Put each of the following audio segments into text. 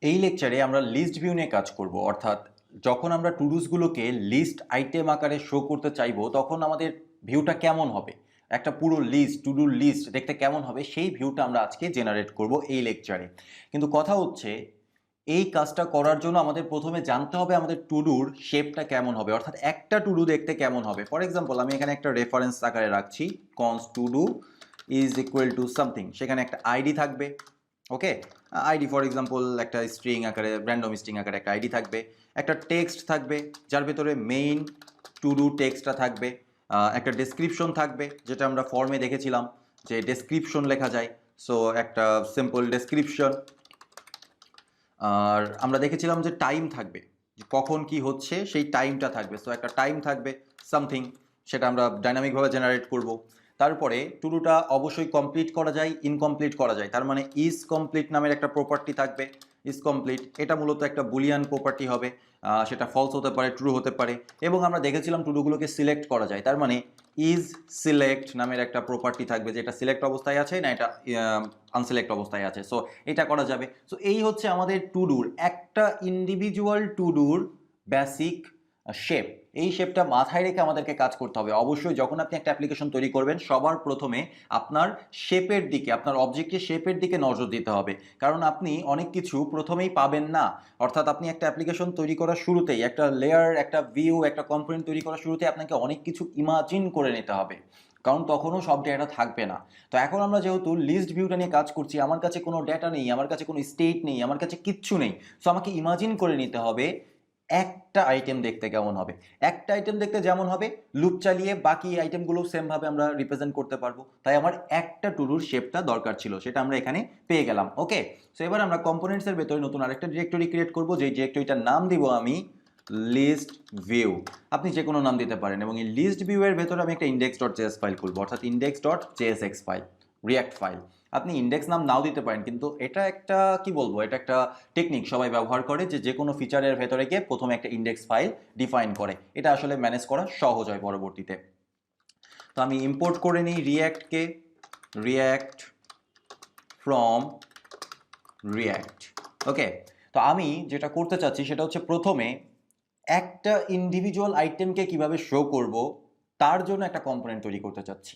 এই লেকচারে আমরা লিস্ট ভিউ নিয়ে কাজ করব, অর্থাৎ যখন আমরা টুডুসগুলোকে লিস্ট আইটেম আকারে শো করতে চাইবো তখন আমাদের ভিউটা কেমন হবে, একটা পুরো লিস্ট টুডু লিস্ট দেখতে কেমন হবে সেই ভিউটা আমরা আজকে জেনারেট করব এই লেকচারে। কিন্তু কথা হচ্ছে এই কাজটা করার জন্য আমাদের প্রথমে জানতে হবে আমাদের টুডুর শেপটা কেমন হবে, অর্থাৎ একটা টুডু দেখতে কেমন হবে। ফর এক্সাম্পল আমি এখানে একটা রেফারেন্স আকারে রাখছি, cons Tudu is equal to something, সেখানে একটা আইডি থাকবে। ওকে, আইডি ফর এক্সাম্পল একটা স্ট্রিং আকারে, র্যান্ডম স্ট্রিং আকারে একটা আইডি থাকবে, একটা টেক্সট থাকবে যার ভেতরে মেইন টু ডু টেক্সটটা থাকবে, একটা ডেসক্রিপশন থাকবে যেটা আমরা ফর্মে দেখেছিলাম যে ডেসক্রিপশন লেখা যায়, সো একটা সিম্পল ডেসক্রিপশন। আর আমরা দেখেছিলাম যে টাইম থাকবে, যে কখন কি হচ্ছে সেই টাইমটা থাকবে, সো একটা টাইম থাকবে সামথিং, সেটা আমরা ডাইনামিকভাবে জেনারেট করব। তারপরে টুডুটা অবশ্যই কমপ্লিট করা যায়, ইনকমপ্লিট করা যায়, তার মানে ইজ কমপ্লিট নামের একটা প্রপার্টি থাকবে। ইজ কমপ্লিট এটা মূলত একটা বুলিয়ান প্রপার্টি হবে, সেটা ফলস হতে পারে, ট্রু হতে পারে। এবং আমরা দেখেছিলাম টুডুগুলোকে সিলেক্ট করা যায়, তার মানে ইজ সিলেক্ট নামের একটা প্রপার্টি থাকবে, যেটা সিলেক্ট অবস্থায় আছে না এটা আনসিলেক্ট অবস্থায় আছে, সো এটা করা যাবে। সো এই হচ্ছে আমাদের টুডুর একটা ইন্ডিভিজুয়াল টুডুর বেসিক শেপ। এই শেপটা মাথায় রেখে আমাদেরকে কাজ করতে হবে। অবশ্যই যখন আপনি একটা অ্যাপ্লিকেশন তৈরি করবেন সবার প্রথমে আপনার শেপের দিকে, আপনার অবজেক্টের শেপের দিকে নজর দিতে হবে, কারণ আপনি অনেক কিছু প্রথমেই পাবেন না। অর্থাৎ আপনি একটা অ্যাপ্লিকেশন তৈরি করার শুরুতেই, একটা লেয়ার, একটা ভিউ, একটা কম্পোনেন্ট তৈরি করার শুরুতেই আপনাকে অনেক কিছু ইমাজিন করে নিতে হবে, কারণ তখনও সব ডেটা থাকবে না। তো এখন আমরা যেহেতু লিস্ট ভিউটা নিয়ে কাজ করছি, আমার কাছে কোনো ডেটা নেই, আমার কাছে কোনো স্টেট নেই, আমার কাছে কিচ্ছু নেই, সো আমাকে ইমাজিন করে নিতে হবে একটা আইটেম দেখতে কেমন হবে। একটা আইটেম দেখতে যেমন হবে, লুপ চালিয়ে বাকি আইটেমগুলো সেম ভাবে আমরা রিপ্রেজেন্ট করতে পারবো। তাই আমার একটা টুডুর শেপটা দরকার ছিল, সেটা আমরা এখানে পেয়ে গেলাম। ওকে, সো এবার আমরা কম্পোনেন্টসের ভেতরে নতুন আরেকটা ডিরেক্টরি ক্রিয়েট করব, যেই ডিরেক্টরিটার নাম দিব আমি লিস্ট ভিউ। আপনি যে কোনো নাম দিতে পারেন, এবং এই লিস্ট ভিউ এর ভেতরে আমি একটা ইন্ডেক্স ডট জেএস ফাইল খুলবো, অর্থাৎ index dot JSX file, react file. আপনি ইন্ডেক্স নাম নাও দিতে পারেন, কিন্তু এটা একটা কি বলবো, এটা একটা টেকনিক সবাই ব্যবহার করে, যে কোনো ফিচারের ভেতরে গিয়ে প্রথমে একটা ইন্ডেক্স ফাইল ডিফাইন করে, এটা আসলে ম্যানেজ করা সহজ হয় পরবর্তীতে। তো আমি ইম্পোর্ট করে নিই রিয়াক্টকে, রিয়াক্ট ফ্রম রিয়াক্ট। ওকে, তো আমি যেটা করতে চাচ্ছি সেটা হচ্ছে প্রথমে একটা ইন্ডিভিজুয়াল আইটেমকে কিভাবে শো করব তার জন্য একটা কম্পোনেন্ট তৈরি করতে চাচ্ছি।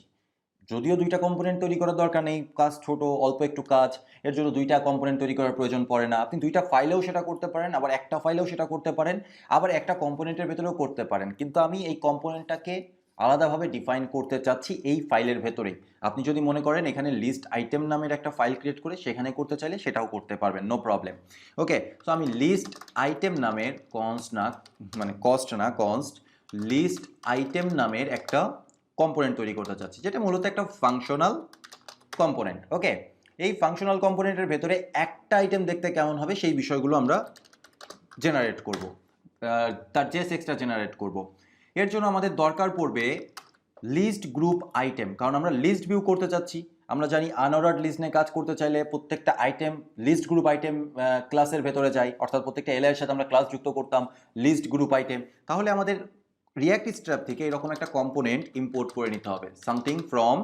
যদিও দুইটা কম্পোনেন্ট তৈরি করার দরকার নেই, কাজ ছোট, অল্প একটু কাজ, এর জন্য দুইটা কম্পোনেন্ট তৈরি করার প্রয়োজন পড়ে না। আপনি দুইটা ফাইলেও সেটা করতে পারেন, আবার একটা ফাইলেও সেটা করতে পারেন, আবার একটা কম্পোনেন্টের ভেতরেও করতে পারেন, কিন্তু আমি এই কম্পোনেন্টটাকে আলাদাভাবে ডিফাইন করতে চাচ্ছি এই ফাইলের ভেতরেই। আপনি যদি মনে করেন এখানে লিস্ট আইটেম নামের একটা ফাইল ক্রিয়েট করে সেখানে করতে চাইলে সেটাও করতে পারবেন, নো প্রবলেম। ওকে, সো আমি লিস্ট আইটেম নামের কনস্ট লিস্ট আইটেম নামের একটা কম্পোনেন্ট তৈরি করতে চাচ্ছি, যেটা মূলত একটা ফাংশনাল কম্পোনেন্ট। ওকে, এই ফাংশনাল কম্পোনেন্টের ভেতরে একটা আইটেম দেখতে কেমন হবে সেই বিষয়গুলো আমরা জেনারেট করব, তার জেএসএক্সটা জেনারেট করব। এর জন্য আমাদের দরকার পড়বে লিস্ট গ্রুপ আইটেম, কারণ আমরা লিস্ট ভিউ করতে চাচ্ছি। আমরা জানি আনঅর্ডার্ড লিস্ট নিয়ে কাজ করতে চাইলে প্রত্যেকটা আইটেম লিস্ট গ্রুপ আইটেম ক্লাসের ভেতরে যায়, অর্থাৎ প্রত্যেকটা এলআই এর সাথে আমরা ক্লাস যুক্ত করতাম লিস্ট গ্রুপ আইটেম। তাহলে আমাদের রিয়াক্ট স্ট্র্যাপ থেকে এরকম একটা কম্পোনেন্ট ইম্পোর্ট করে নিতে হবে, সামথিং ফ্রম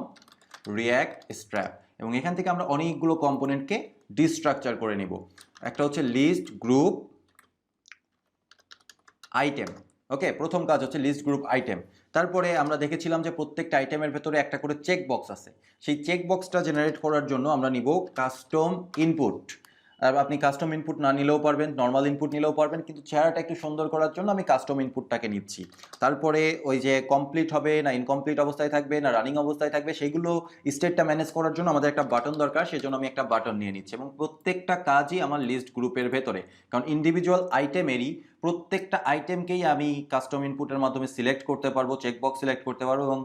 রিয়াক্ট স্ট্র্যাপ, এবং এখান থেকে আমরা অনেকগুলো কম্পোনেন্টকে ডিস্ট্রাকচার করে নিব। একটা হচ্ছে লিস্ট গ্রুপ আইটেম। ওকে, প্রথম কাজ হচ্ছে লিস্ট গ্রুপ আইটেম। তারপরে আমরা দেখেছিলাম যে প্রত্যেকটা আইটেমের ভেতরে একটা করে চেক বক্স আছে, সেই চেক বক্সটা জেনারেট করার জন্য আমরা নিব কাস্টম ইনপুট। আর আপনি কাস্টম ইনপুট না নিলেও পারবেন, নর্মাল ইনপুট নিলেও পারবেন, কিন্তু চেহারাটা একটু সুন্দর করার জন্য আমি কাস্টম ইনপুটটাকে নিচ্ছি। তারপরে ওই যে কমপ্লিট হবে না ইনকমপ্লিট অবস্থায় থাকবে না রানিং অবস্থায় থাকবে সেইগুলো স্টেটটা ম্যানেজ করার জন্য আমাদের একটা বাটন দরকার, সেজন্য আমি একটা বাটন নিয়ে নিচ্ছি, এবং প্রত্যেকটা কাজই আমার লিস্ট গ্রুপের ভেতরে, কারণ ইন্ডিভিজুয়াল আইটেমেরই প্রত্যেকটা আইটেমকেই আমি কাস্টম ইনপুটের মাধ্যমে সিলেক্ট করতে পারবো, চেকবক্স সিলেক্ট করতে পারবো, এবং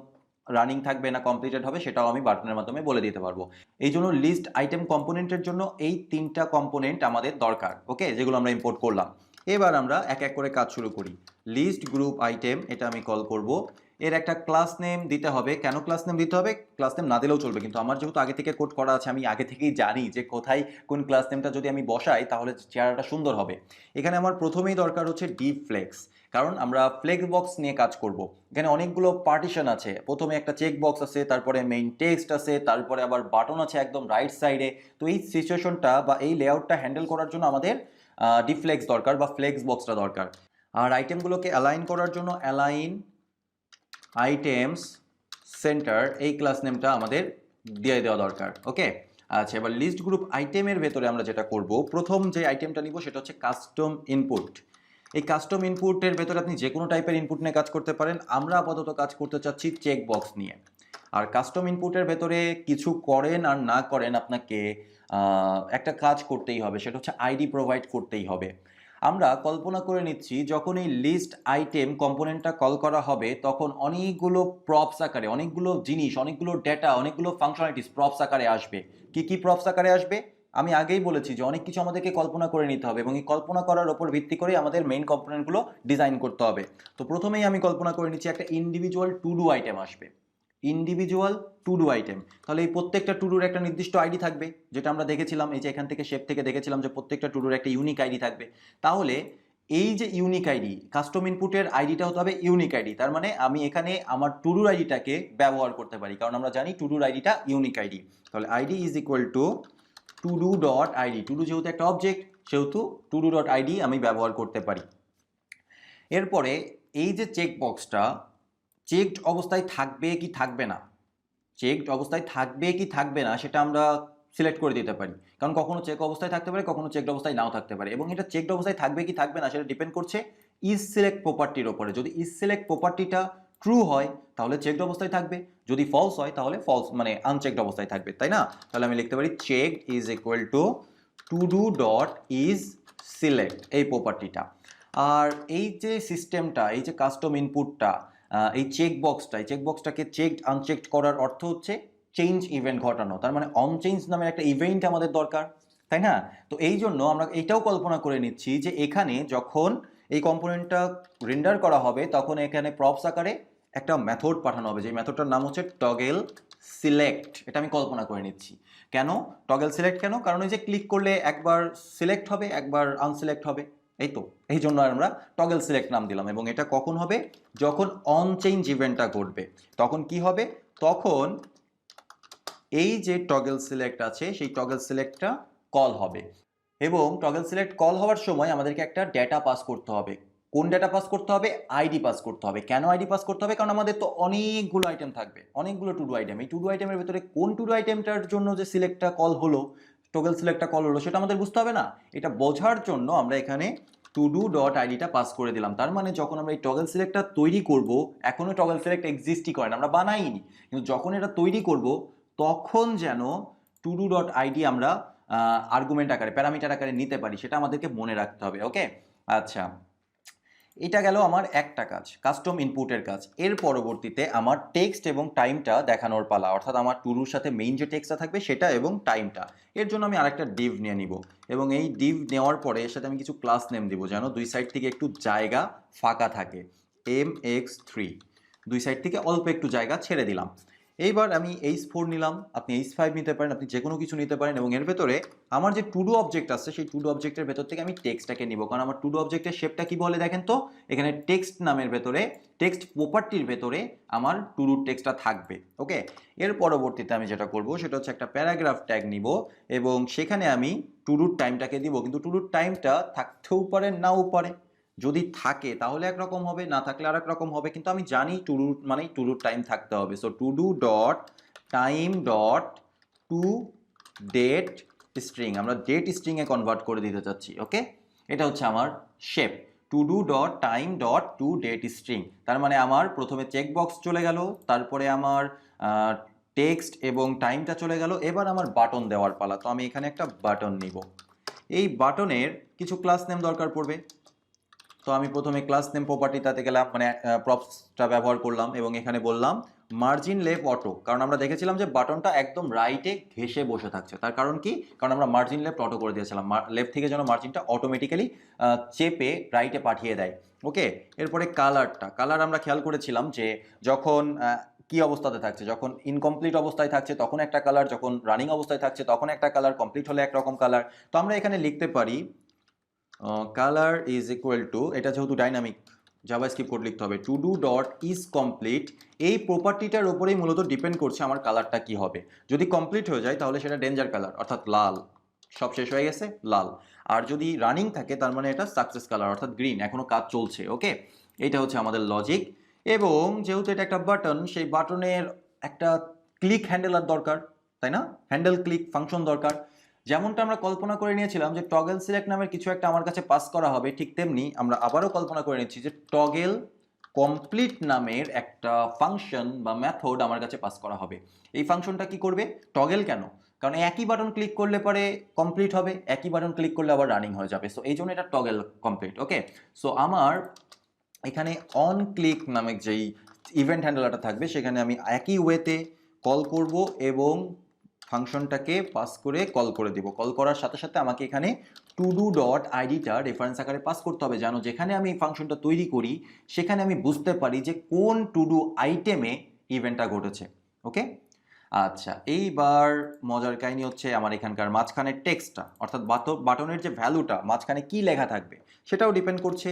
রানিং থাকবে না কমপ্লিটেড হবে সেটাও আমি বাটনের মাধ্যমে বলে দিতে পারবো। এই জন্য লিস্ট আইটেম কম্পোনেন্টের জন্য এই তিনটা কম্পোনেন্ট আমাদের দরকার। ওকে, যেগুলো আমরা ইম্পোর্ট করলাম। এবার আমরা এক এক করে কাজ শুরু করি। লিস্ট গ্রুপ আইটেম এটা আমি কল করব, এর একটা ক্লাস নেম দিতে হবে। কেন ক্লাস নেম দিতে হবে? ক্লাস নেম না দিলেও চলবে, কিন্তু আমার যেহেতু আগে থেকে কোড করা আছে, আমি আগে থেকেই জানি যে কোথায় কোন ক্লাস নেমটা যদি আমি বসাই তাহলে চেহারাটা সুন্দর হবে। এখানে আমার প্রথমেই দরকার হচ্ছে ডিপ ফ্লেক্স, কারণ আমরা ফ্লেক্স বক্স নিয়ে কাজ করব। এখানে অনেকগুলো পার্টিশন আছে, প্রথমে একটা চেক বক্স আছে, তারপরে মেইন টেক্সট আছে, তারপরে আবার বাটন আছে একদম রাইট সাইডে। তো এই সিচুয়েশনটা বা এই লেআউটটা হ্যান্ডেল করার জন্য আমাদের ডিপ ফ্লেক্স দরকার বা ফ্লেক্স বক্সটা দরকার। আর আইটেমগুলোকে অ্যালাইন করার জন্য অ্যালাইন আইটেমস সেন্টার এই ক্লাস নেমটা আমাদের দিয়ে দেওয়া দরকার। ওকে, আচ্ছা, এবার লিস্ট গ্রুপ আইটেমের ভেতরে আমরা যেটা করব, প্রথম যে আইটেমটা নিব সেটা হচ্ছে কাস্টম ইনপুট। এই কাস্টম ইনপুটের ভেতরে আপনি যে কোনো টাইপের ইনপুট নিয়ে কাজ করতে পারেন। আমরা আপাতত কাজ করতে চাচ্ছি চেক বক্স নিয়ে। আর কাস্টম ইনপুটের ভেতরে কিছু করেন আর না করেন, আপনাকে একটা কাজ করতেই হবে, সেটা হচ্ছে আইডি প্রোভাইড করতেই হবে। আমরা কল্পনা করে নিচ্ছি যখন এই লিস্ট আইটেম কম্পোনেন্টটা কল করা হবে তখন অনেকগুলো প্রপস আকারে, অনেকগুলো জিনিস, অনেকগুলো ডেটা, অনেকগুলো ফাংশনালিটিস প্রপস আকারে আসবে। কি কি প্রপস আকারে আসবে? আমি আগেই বলেছি যে অনেক কিছু আমাদেরকে কল্পনা করে নিতে হবে এবং এই কল্পনা করার উপর ভিত্তি করে আমাদের মেইন কম্পোনেন্টগুলো ডিজাইন করতে হবে। তো প্রথমেই আমি কল্পনা করে নিচ্ছি একটা ইন্ডিভিজুয়াল টু ডু আইটেম আসবে। ইন্ডিভিজুয়াল টু ডু আইটেম, তাহলে এই প্রত্যেকটা টু ডুর একটা নির্দিষ্ট আইডি থাকবে, যেটা আমরা দেখেছিলাম, এই যে এখান থেকে শেপ থেকে দেখেছিলাম যে প্রত্যেকটা টু ডুর একটা ইউনিক আইডি থাকবে। তাহলে এই যে ইউনিক আইডি, কাস্টম ইনপুটের আইডিটা হতে হবে ইউনিক আইডি। তার মানে আমি এখানে আমার টু ডুর আইডিটাকে ব্যবহার করতে পারি, কারণ আমরা জানি টু ডুর আইডিটা ইউনিক আইডি। তাহলে ID is equal two two do dot ID. To do যেহেতু একটা অবজেক্ট, সেহেতু টু ডু ডট আইডি আমি ব্যবহার করতে পারি। এরপরে এই যে চেক বক্সটা চেকড অবস্থায় থাকবে কি থাকবে না, চেকড অবস্থায় থাকবে কি থাকবে না সেটা আমরা সিলেক্ট করে দিতে পারি, কারণ কখনো চেক অবস্থায় থাকতে পারে, কখনো চেকড অবস্থায় নাও থাকতে পারে। এবং এটা চেকড অবস্থায় থাকবে কি থাকবে না সেটা ডিপেন্ড করছে ইজ সিলেক্ট প্রপার্টির ওপরে। যদি ইজ সিলেক্ট প্রপার্টিটা ট্রু হয় তাহলে চেকড অবস্থায় থাকবে, যদি ফলস হয় তাহলে ফলস, মানে আনচেকড অবস্থায় থাকবে, তাই না? তাহলে আমি লিখতে পারি checked is equal two two do dot is select, এই প্রপার্টিটা। আর এই যে সিস্টেমটা, এই যে কাস্টম ইনপুটটা, এই চেক বক্সটা, এই চেক বক্সটাকে চেকড আনচেকড করার অর্থ হচ্ছে চেঞ্জ ইভেন্ট ঘটানো। তার মানে অন চেঞ্জ নামের একটা ইভেন্ট আমাদের দরকার, তাই না? তো এই জন্য আমরা এটাও কল্পনা করে নিচ্ছি যে এখানে যখন এই কম্পোনেন্টটা রেন্ডার করা হবে তখন এখানে প্রপস আকারে একটা মেথড পাঠানো হবে, যে মেথডটার নাম হচ্ছে টগেল সিলেক্ট। এটা আমি কল্পনা করে নিচ্ছি। কেন টগেল সিলেক্ট? কেন? কারণ এই যে ক্লিক করলে একবার সিলেক্ট হবে, একবার আনসিলেক্ট হবে, এই তো, এই জন্য আমরা টগেল সিলেক্ট নাম দিলাম। এবং এটা কখন হবে? যখন অন চেঞ্জ ইভেন্টটা ঘটবে তখন কি হবে? তখন এই যে টগেল সিলেক্ট আছে সেই টগেল সিলেক্টটা কল হবে। এবং টগেল সিলেক্ট কল হওয়ার সময় আমাদেরকে একটা ডেটা পাস করতে হবে। কোন ডেটা পাস করতে হবে? আইডি পাস করতে হবে। কেন আইডি পাস করতে হবে? কারণ আমাদের তো অনেকগুলো আইটেম থাকবে, অনেকগুলো টু ডু আইটেম। এই টু ডু আইটেমের ভিতরে কোন টু ডু আইটেমটার জন্য যে সিলেক্টটা কল হলো, টগেল সিলেক্টটা কল হলো, সেটা আমাদের বুঝতে হবে না? এটা বোঝার জন্য আমরা এখানে টু ডু ডট আইডিটা পাস করে দিলাম। তার মানে যখন আমরা এই টগেল সিলেক্টটা তৈরি করব, এখনো টগেল সিলেক্ট এক্সিস্টই করে না, আমরা বানাইনি, কিন্তু যখন এটা তৈরি করব তখন যেন টু ডু ডট আইডি আমরা আর্গুমেন্ট আকারে, প্যারামিটার আকারে নিতে পারি, সেটা আমাদেরকে মনে রাখতে হবে। ওকে, আচ্ছা, এটা গেল আমার একটা কাজ, কাস্টম ইনপুটের কাজ। এর পরবর্তীতে আমার টেক্সট এবং টাইমটা দেখানোর পালা, অর্থাৎ আমার টুরুর সাথে মেইন যে টেক্সটটা থাকবে সেটা এবং টাইমটা। এর জন্য আমি আরেকটা ডিভ নিয়ে নিব এবং এই ডিভ নেওয়ার পরে এর সাথে আমি কিছু ক্লাস নেম দিব, যেন দুই সাইড থেকে একটু জায়গা ফাঁকা থাকে। mx3, দুই সাইড থেকে অল্প একটু জায়গা ছেড়ে দিলাম। এইবার আমি h4 নিলাম, আপনি h5 নিতে পারেন, আপনি যে কোনো কিছু নিতে পারেন। এবং এর ভেতরে আমার যে টু ডু অবজেক্ট আছে সেই টু ডু অবজেক্টের ভেতর থেকে আমি টেক্সটটাকে নিব, কারণ আমার টু ডু অবজেক্টের শেপটা কি বলে দেখেন তো, এখানে টেক্সট নামের ভেতরে, টেক্সট প্রপার্টির ভেতরে আমার টু ডু টেক্সটটা থাকবে। ওকে, এর পরবর্তীতে আমি যেটা করব সেটা হচ্ছে একটা প্যারাগ্রাফ ট্যাগ নিব এবং সেখানে আমি টু ডুর টাইমটাকে দিব, কিন্তু টু ডুর টাইমটা থাকতেও পারে নাও পারে। যদি থাকে তাহলে একরকম হবে, না থাকলে আর এক রকম হবে, কিন্তু আমি জানি টু ডু মানে টু ডু টাইম থাকতে হবে। So to do dot time dot to date string, আমরা ডেট স্ট্রিংয়ে কনভার্ট করে দিতে চাচ্ছি। ওকে, এটা হচ্ছে আমার shape, to do dot time dot to date string. তার মানে আমার প্রথমে চেক বক্স চলে গেল, তারপরে আমার টেক্সট এবং টাইমটা চলে গেল, এবার আমার বাটন দেওয়ার পালা। তো আমি এখানে একটা বাটন নিব, এই বাটনের কিছু ক্লাস নেম দরকার পড়বে। তো আমি প্রথমে ক্লাস নেম প্রপার্টিটাতে গেলাম, মানে প্রপসটা ব্যবহার করলাম এবং এখানে বললাম মার্জিন লেফট অটো, কারণ আমরা দেখেছিলাম যে বাটনটা একদম রাইটে ঘেঁষে বসে থাকছে। তার কারণ কি? কারণ আমরা মার্জিন লেফট অটো করে দিয়েছিলাম, লেফট থেকে যেন মার্জিনটা অটোমেটিক্যালি চেপে রাইটে পাঠিয়ে দেয়। ওকে, এরপরে কালার আমরা খেয়াল করেছিলাম যে যখন কি অবস্থাতে থাকছে, যখন ইনকমপ্লিট অবস্থায় থাকছে তখন একটা কালার, যখন রানিং অবস্থায় থাকছে তখন একটা কালার, কমপ্লিট হলে একরকম কালার। তো আমরা এখানে লিখতে পারি কালার ইজ ইকুয়াল টু, এটা যেহেতু ডাইনামিক জাভাস্ক্রিপ্ট কোড লিখতে হবে, two do dot is complete. এই প্রপার্টিটার উপরেই মূলত ডিপেন্ড করছে আমার কালারটা কি হবে। যদি কমপ্লিট হয়ে যায় তাহলে সেটা ডেঞ্জার কালার, অর্থাৎ লাল, সব শেষ হয়ে গেছে লাল। আর যদি রানিং থাকে তার মানে এটা সাকসেস কালার, অর্থাৎ গ্রিন, এখনো কাজ চলছে। ওকে, এটা হচ্ছে আমাদের লজিক। এবং যেহেতু এটা একটা বাটন, সেই বাটনের একটা ক্লিক হ্যান্ডেলার দরকার, তাই না? হ্যান্ডেল ক্লিক ফাংশন দরকার। যেমনটা আমরা কল্পনা করে নিয়েছিলাম যে টগেল সিলেক্ট নামের কিছু একটা আমার কাছে পাস করা হবে, ঠিক তেমনি আমরা আবারও কল্পনা করে নিচ্ছি যে টগেল কমপ্লিট নামের একটা ফাংশন বা মেথড আমার কাছে পাস করা হবে। এই ফাংশনটা কি করবে? টগেল কেন? কারণ একই বাটন ক্লিক করলে পরে কমপ্লিট হবে, একই বাটন ক্লিক করলে আবার রানিং হয়ে যাবে। সো এই জন্য এটা টগেল কমপ্লিট। ওকে, সো আমার এখানে অন ক্লিক নামে যেই ইভেন্ট হ্যান্ডেলারটা থাকবে সেখানে আমি একই ওয়েতে কল করব এবং ফাংশনটাকে পাস করে কল করে দিব। কল করার সাথে সাথে আমাকে এখানে টু ডু ডট আইডিটা রেফারেন্স আকারে পাস করতে হবে, যেন যেখানে আমি এই ফাংশনটা তৈরি করি সেখানে আমি বুঝতে পারি যে কোন টু ডু আইটেমে ইভেন্টটা ঘটেছে। ওকে, আচ্ছা, এইবার মজার কাহিনী হচ্ছে আমার এখানকার মাঝখানের টেক্সটটা, অর্থাৎ বাটনের যে ভ্যালুটা মাঝখানে কি লেখা থাকবে সেটাও ডিপেন্ড করছে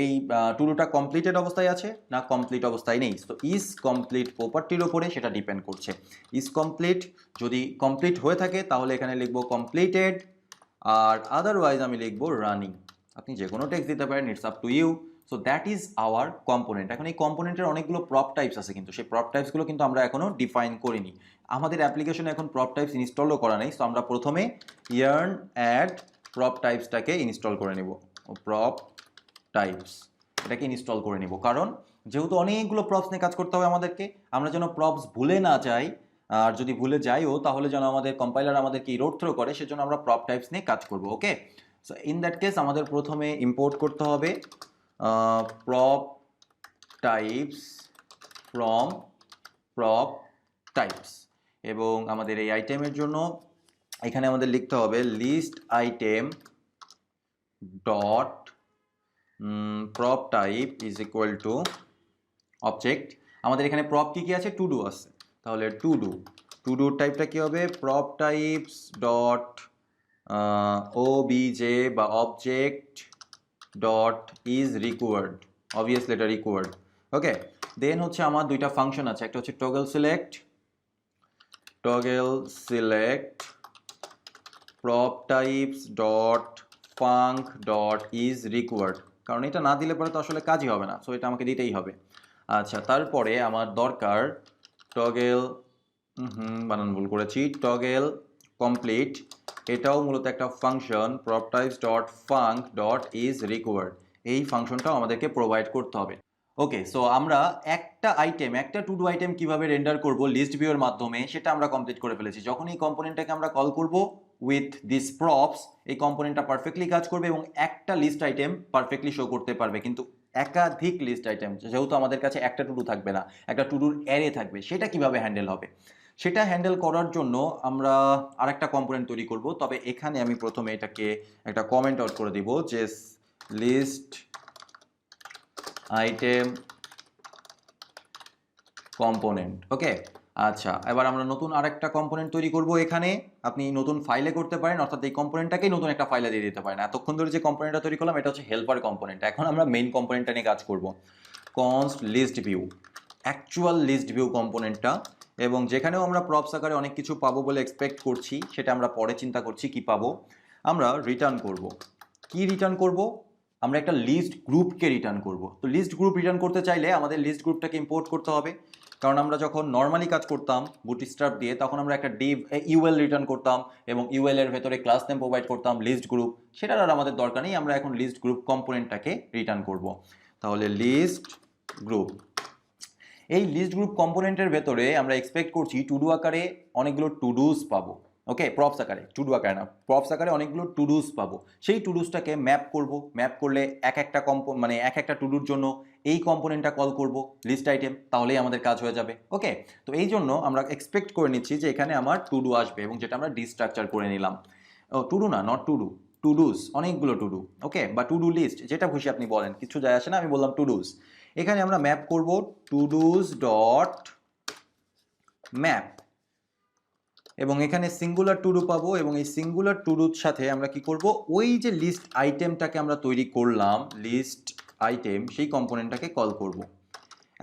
এই টুডুটা কমপ্লিটেড অবস্থায় আছে না কমপ্লিট অবস্থায় নেই। তো ইজ কমপ্লিট প্রপার্টির ওপরে সেটা ডিপেন্ড করছে। ইজ কমপ্লিট যদি কমপ্লিট হয়ে থাকে তাহলে এখানে লিখবো কমপ্লিটেড, আর আদারওয়াইজ আমি লিখবো রানিং। আপনি যে কোনো টেক্সট দিতে পারেন, it's up to you. So that is our component. এখন এই কম্পোনেন্টের অনেকগুলো প্রপ টাইপস আছে, কিন্তু সেই প্রপ টাইপসগুলো কিন্তু আমরা এখনো ডিফাইন করিনি। আমাদের অ্যাপ্লিকেশনে এখন প্রপ টাইপস ইনস্টলও করা নেই। সো আমরা প্রথমে ইয়ার্ন অ্যাড প্রপ টাইপসটাকে ইনস্টল করে নেব। প্রপ টাইপস এটাকে ইনস্টল করে নিব, কারণ যেহেতু অনেকগুলো প্রপস নিয়ে কাজ করতে হবে আমাদেরকে, আমরা যেন প্রপস ভুলে না যাই। আর যদি ভুলে যাইও তাহলে যেন আমাদের কম্পাইলার আমাদেরকে ইরর থ্রো করে, সেজন্য আমরা প্রপ টাইপস নিয়ে কাজ করব। Okay, so in that case আমাদের প্রথমে ইম্পোর্ট করতে হবে prop types from prop types, এবং আমাদের এই আইটেমের জন্য এখানে আমাদের লিখতে হবে list item dot prop type is equal to object. আমাদের এখানে প্রপ কি কি আছে? টু ডু আছে, তাহলে টু ডু টাইপটা কি হবে? প্রপ টাইপস ডট ওবিজে বা object dot is required, obviously এটা রিকোয়ার্ড। ওকে, দেন হচ্ছে আমার দুইটা ফাংশন আছে, একটা হচ্ছে toggle select prop types dot funk dot is required, কারণ এটা না দিলে পরে তো আসলে কাজই হবে না, সো এটা আমাকে দিতেই হবে। আচ্ছা, তারপরে আমার দরকার টগেল, বানান ভুল করেছি, টগেল কমপ্লিট। এটাও মূলত একটা function, prop types dot funk dot is required. এই ফাংশনটাও আমাদেরকে প্রোভাইড করতে হবে। ওকে, সো আমরা একটা টু ডু আইটেম কিভাবে রেন্ডার করব লিস্ট ভিউয়ের মাধ্যমে সেটা আমরা কমপ্লিট করে ফেলেছি। যখন এই কম্পোনেন্টটাকে আমরা কল করব উইথ দিস প্রপস, এই কম্পোনেন্টটা পারফেক্টলি কাজ করবে এবং একটা লিস্ট আইটেম পারফেক্টলি শো করতে পারবে। কিন্তু একাধিক লিস্ট আইটেম, যেহেতু আমাদের কাছে একটা টু ডু থাকবে না, একটা টু ডুর অ্যারে থাকবে, সেটা কিভাবে হ্যান্ডেল হবে? সেটা হ্যান্ডেল করার জন্য আমরা আরেকটা কম্পোনেন্ট তৈরি করব। তবে এখানে আমি প্রথমে এটাকে একটা কমেন্ট আউট করে দিব যে লিস্ট আইটেম কম্পোনেন্ট। ওকে, আচ্ছা, এবার আমরা নতুন আরেকটা কম্পোনেন্ট তৈরি করব। এখানে আপনি নতুন ফাইলে করতে পারেন, অর্থাৎ এই কম্পোনেন্টটাকেই নতুন একটা ফাইলে দিয়ে দিতে পারেন। এতক্ষণ ধরে যে কম্পোনেন্টটা তৈরি করলাম এটা হচ্ছে হেল্পার কম্পোনেন্ট। এখন আমরা মেইন কম্পোনেন্টটা নিয়ে কাজ করব, const list view, actual list view কম্পোনেন্টটা। এবং যেখানেও আমরা প্রপস আকারে অনেক কিছু পাবো বলে এক্সপেক্ট করছি, সেটা আমরা পরে চিন্তা করছি কি পাবো। আমরা রিটার্ন করব, কি রিটার্ন করব? আমরা একটা লিস্ট গ্রুপকে রিটার্ন করব। তো লিস্ট গ্রুপ রিটার্ন করতে চাইলে আমাদের লিস্ট গ্রুপটাকে ইম্পোর্ট করতে হবে, কারণ আমরা যখন নর্মালি কাজ করতাম বুটস্ট্র্যাপ দিয়ে তখন আমরা একটা ডিভ ইউএল রিটার্ন করতাম এবং ইউএল এর ভেতরে ক্লাস নেম প্রোভাইড করতাম লিস্ট গ্রুপ। সেটার আর আমাদের দরকার নেই, আমরা এখন লিস্ট গ্রুপ কম্পোনেন্টটাকে রিটার্ন করব। তাহলে লিস্ট গ্রুপ, এই লিস্ট গ্রুপ কম্পোনেন্টের ভেতরে আমরা এক্সপেক্ট করছি টু ডু আকারে অনেকগুলো টু ডুস পাবো। ওকে, প্রপস আকারে, টু ডু আকারে না, প্রপস আকারে অনেকগুলো টু ডুস পাবো। সেই টু ডুসটাকে ম্যাপ করব, ম্যাপ করলে এক একটা মানে এক একটা টু ডুর জন্য এই কম্পোনেন্টটা কল করব লিস্ট আইটেম, তাহলেই আমাদের কাজ হয়ে যাবে। ওকে, তো এই জন্য আমরা এক্সপেক্ট করে নিচ্ছি যে এখানে আমার টু ডু আসবে, এবং যেটা আমরা ডিস্ট্রাকচার করে নিলাম। ও টু ডু না, নট টু ডু, টু ডুস, অনেকগুলো টু ডু। ওকে, বা টু ডু লিস্ট, যেটা খুশি আপনি বলেন, কিছু যায় আসে না, আমি বললাম টু ডুস। এখানে আমরা ম্যাপ করব টু ডুস ডট ম্যাপ, এবং এখানে সিঙ্গুলার টু ডু পাবো, এবং এই সিঙ্গুলার টু ডুর সাথে আমরা কি করব, ওই যে লিস্ট আইটেমটাকে আমরা তৈরি করলাম, লিস্ট আইটেম, সেই কম্পোনেন্টটাকে কল করব।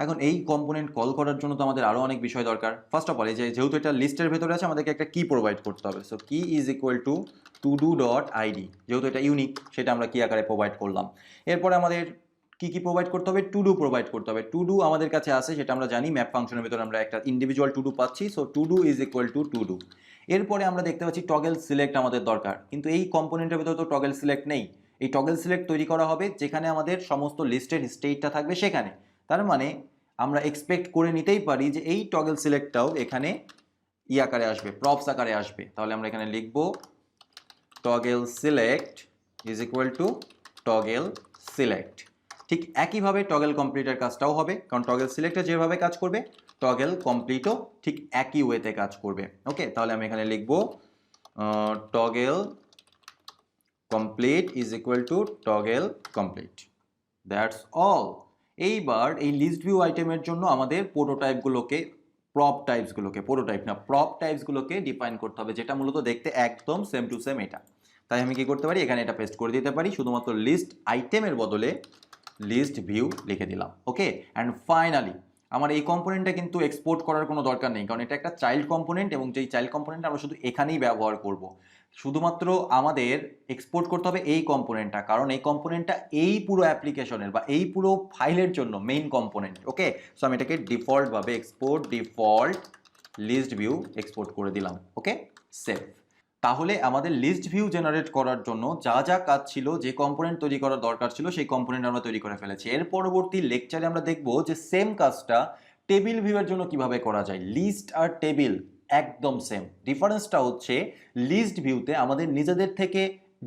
এখন এই কম্পোনেন্ট কল করার জন্য তো আমাদের আরও অনেক বিষয় দরকার। ফার্স্ট অফ অল, এই যে যেহেতু এটা লিস্টের ভেতরে আছে, আমাদেরকে একটা কি প্রোভাইড করতে হবে। সো কি is equal two do dot ID, যেহেতু এটা ইউনিক, সেটা আমরা কি আকারে প্রোভাইড করলাম। এরপরে আমাদের কি প্রোভাইড করতে হবে, টু ডু প্রোভাইড করতে হবে। টু ডু আমাদের কাছে আছে, সেটা আমরা জানি, ম্যাপ ফাংশনের ভিতরে আমরা একটা ইন্ডিভিজুয়াল টু ডু পাচ্ছি। So to do is equal to do. এরপরে আমরা দেখতে পাচ্ছি টগেল সিলেক্ট আমাদের দরকার, কিন্তু এই কম্পোনেন্টের ভিতরে তো টগেল সিলেক্ট নেই। এই টগেল সিলেক্ট তৈরি করা হবে যেখানে আমাদের সমস্ত লিস্টের স্টেটটা থাকবে সেখানে। তার মানে আমরা এক্সপেক্ট করে নিতেই পারি যে এই টগেল সিলেক্টটাও এখানে ই আকারে আসবে, প্রপস আকারে আসবে। তাহলে আমরা এখানে লিখব toggle select is equal to toggle select. ঠিক একইভাবে টগেল কমপ্লিটের কাজটাও হবে, কারণ টগেল সিলেক্টে যেভাবে কাজ করবে টগেল কমপ্লিটও ঠিক একই ওয়েতে কাজ করবে। ওকে, তাহলে আমি এখানে লিখব toggle complete is equal to toggle complete. That's all. এইবার এই লিস্ট ভিউ আইটেমের জন্য আমাদের প্রোটোটাইপগুলোকে, প্রপ টাইপসগুলোকে ডিফাইন করতে হবে, যেটা মূলত দেখতে একদম সেম টু সেম এটা। তাই আমি কি করতে পারি, এখানে এটা পেস্ট করে দিতে পারি, শুধুমাত্র লিস্ট আইটেমের বদলে লিস্ট ভিউ লিখে দিলাম। ওকে, অ্যান্ড ফাইনালি আমার এই কম্পোনেন্টটা কিন্তু এক্সপোর্ট করার কোনো দরকার নেই, কারণ এটা একটা চাইল্ড কম্পোনেন্ট, এবং যেই চাইল্ড কম্পোনেন্ট আমরা শুধু এখানেই ব্যবহার করব। শুধুমাত্র আমাদের এক্সপোর্ট করতে হবে এই কম্পোনেন্টটা, কারণ এই কম্পোনেন্টটা এই পুরো অ্যাপ্লিকেশনের বা এই পুরো ফাইলের জন্য মেইন কম্পোনেন্ট। ওকে, সো আমি এটাকে ডিফল্টভাবে export default list view export করে দিলাম। Okay, save. তাহলে আমাদের লিস্ট ভিউ জেনারেট করার জন্য যা যা কাজ ছিল, যে কম্পোনেন্ট তৈরি করার দরকার ছিল, সেই কম্পোনেন্ট আমরা তৈরি করে ফেলেছি। এর পরবর্তী লেকচারে আমরা দেখব যে সেম কাজটা টেবিল ভিউয়ের জন্য কিভাবে করা যায়। লিস্ট আর টেবিল একদম সেম, ডিফারেন্সটা হচ্ছে লিস্ট ভিউতে আমাদের নিজেদের থেকে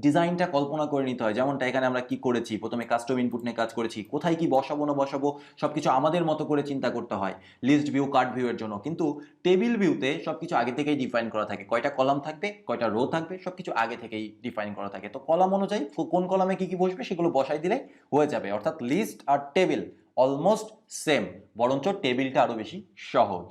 ডিজাইনটা কল্পনা করে নিতে হয়, যেমনটা এখানে আমরা কি করেছি, প্রথমে কাস্টম ইনপুট নিয়ে কাজ করেছি, কোথায় কি বসাবো না বসাবো সবকিছু আমাদের মতো করে চিন্তা করতে হয় লিস্ট ভিউ কার্ড ভিউয়ের জন্য। কিন্তু টেবিল ভিউতে সবকিছু আগে থেকেই ডিফাইন করা থাকে, কয়টা কলাম থাকবে, কয়টা রো থাকবে, সবকিছু আগে থেকেই ডিফাইন করা থাকে। তো কলাম অনুযায়ী কোন কলামে কি কি বসবে সেগুলো বসাই দিলে হয়ে যাবে। অর্থাৎ লিস্ট আর টেবিল অলমোস্ট সেম, বরঞ্চ টেবিলটা আরো বেশি সহজ।